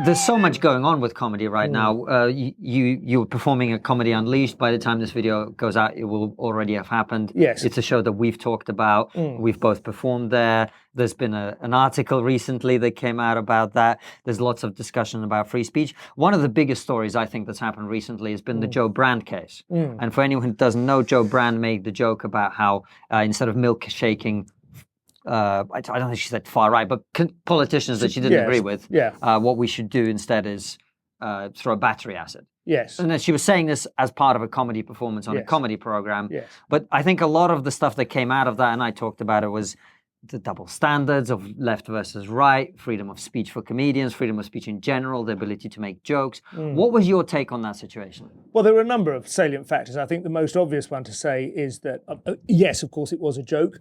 There's so much going on with comedy right now. You're performing a Comedy Unleashed. By the time this video goes out, it will already have happened. Yes. It's a show that we've talked about. We've both performed there. There's been an article recently that came out about that. There's lots of discussion about free speech. One of the biggest stories I think that's happened recently has been the Joe Brand case. And for anyone who doesn't know, Joe Brand made the joke about how instead of milkshaking I don't think she said far right, but politicians that she didn't agree with. What we should do instead is throw battery acid. Yes. And then she was saying this as part of a comedy performance on a comedy program. Yes. But I think a lot of the stuff that came out of that, and I talked about it, was the double standards of left versus right, freedom of speech for comedians, freedom of speech in general, the ability to make jokes. What was your take on that situation? Well, there were a number of salient factors. I think the most obvious one to say is that, yes, of course, it was a joke.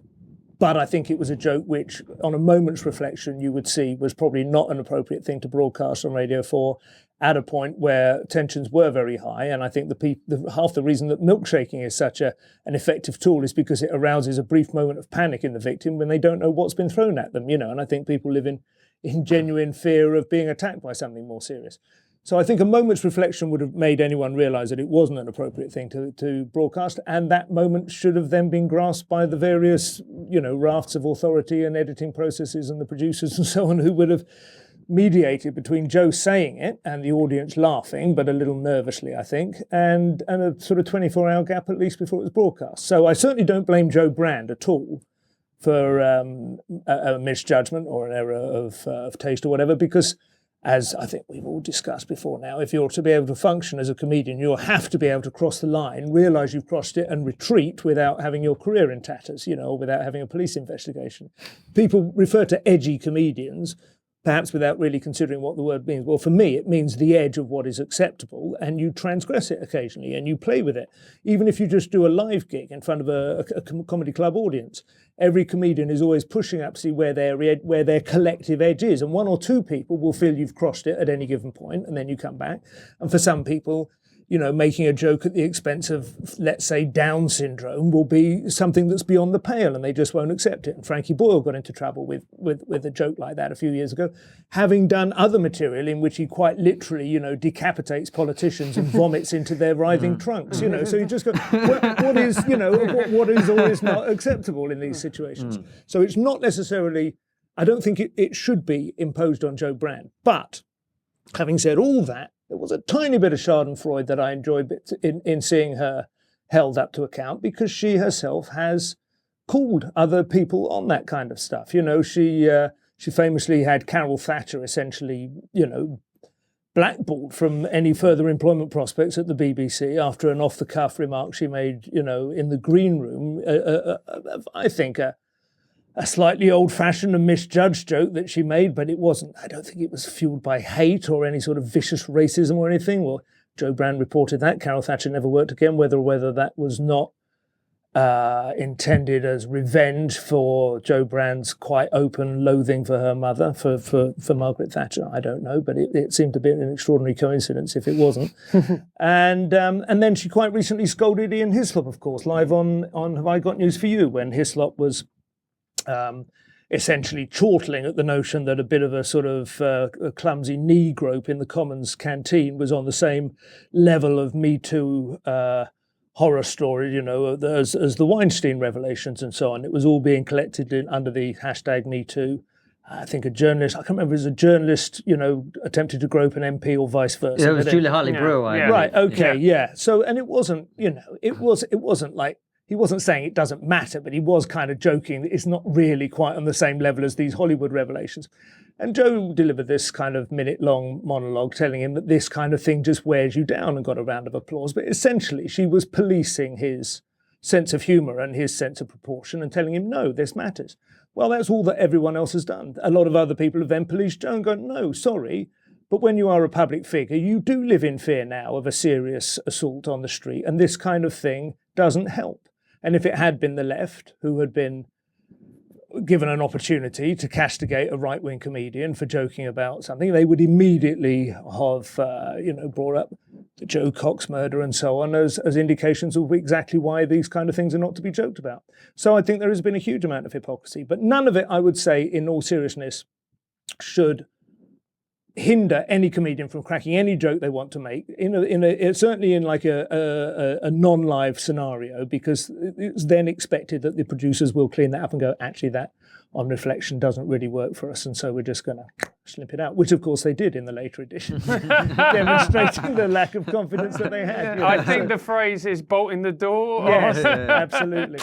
But I think it was a joke which, on a moment's reflection, you would see was probably not an appropriate thing to broadcast on Radio 4 at a point where tensions were very high. And I think half the reason that milkshaking is such an effective tool is because it arouses a brief moment of panic in the victim when they don't know what's been thrown at them, And I think people live in genuine fear of being attacked by something more serious. So I think a moment's reflection would have made anyone realise that it wasn't an appropriate thing to broadcast, and that moment should have then been grasped by the various, rafts of authority and editing processes and the producers and so on who would have mediated between Joe saying it and the audience laughing, but a little nervously, I think, and a sort of 24-hour gap at least before it was broadcast. So I certainly don't blame Joe Brand at all for a misjudgment or an error of taste or whatever, because, as I think we've all discussed before now, if you're to be able to function as a comedian, you'll have to be able to cross the line, realise you've crossed it and retreat without having your career in tatters, without having a police investigation. People refer to edgy comedians, perhaps without really considering what the word means. Well, for me, it means the edge of what is acceptable, and you transgress it occasionally and you play with it. Even if you just do a live gig in front of a comedy club audience, every comedian is always pushing up to see where their collective edge is. And one or two people will feel you've crossed it at any given point, and then you come back. And for some people, making a joke at the expense of, let's say, Down syndrome will be something that's beyond the pale, and they just won't accept it. And Frankie Boyle got into trouble with a joke like that a few years ago, having done other material in which he quite literally, decapitates politicians and vomits into their writhing trunks. So you just go, what is, what is or is not acceptable in these situations? So it's not necessarily, I don't think it should be imposed on Joe Brand. But having said all that, there was a tiny bit of schadenfreude that I enjoyed in seeing her held up to account, because she herself has called other people on that kind of stuff. She famously had Carol Thatcher essentially, blackballed from any further employment prospects at the BBC after an off-the-cuff remark she made, in the green room. I think a slightly old-fashioned and misjudged joke that she made, but it wasn't. I don't think it was fueled by hate or any sort of vicious racism or anything. Well, Joe Brand reported that. Carol Thatcher never worked again, whether that was not intended as revenge for Joe Brand's quite open loathing for her mother, for Margaret Thatcher. I don't know, but it seemed to be an extraordinary coincidence if it wasn't. And then she quite recently scolded Ian Hislop, of course, live on Have I Got News For You, when Hislop was essentially chortling at the notion that a bit of a sort of a clumsy knee grope in the Commons canteen was on the same level of Me Too horror story, as the Weinstein revelations and so on. It was all being collected under the hashtag Me Too. I think a journalist, I can't remember if it was a journalist, attempted to grope an MP or vice versa. Yeah, it was Julia Hartley-Brewer. Right, okay, yeah. So, and it wasn't, it wasn't like, he wasn't saying it doesn't matter, but he was kind of joking that it's not really quite on the same level as these Hollywood revelations. And Joe delivered this kind of minute-long monologue telling him that this kind of thing just wears you down, and got a round of applause. But essentially, she was policing his sense of humour and his sense of proportion and telling him, no, this matters. Well, that's all that everyone else has done. A lot of other people have then policed Joe and gone, no, sorry, but when you are a public figure, you do live in fear now of a serious assault on the street, and this kind of thing doesn't help. And if it had been the left who had been given an opportunity to castigate a right-wing comedian for joking about something, they would immediately have, brought up the Joe Cox murder and so on as indications of exactly why these kind of things are not to be joked about. So I think there has been a huge amount of hypocrisy, but none of it, I would say, in all seriousness, should hinder any comedian from cracking any joke they want to make certainly in like a non-live scenario, because it's then expected that the producers will clean that up and go, actually that on reflection doesn't really work for us, and so we're just going to snip it out, which of course they did in the later editions, demonstrating the lack of confidence that they had. I think the phrase is bolting the door. Yes, absolutely.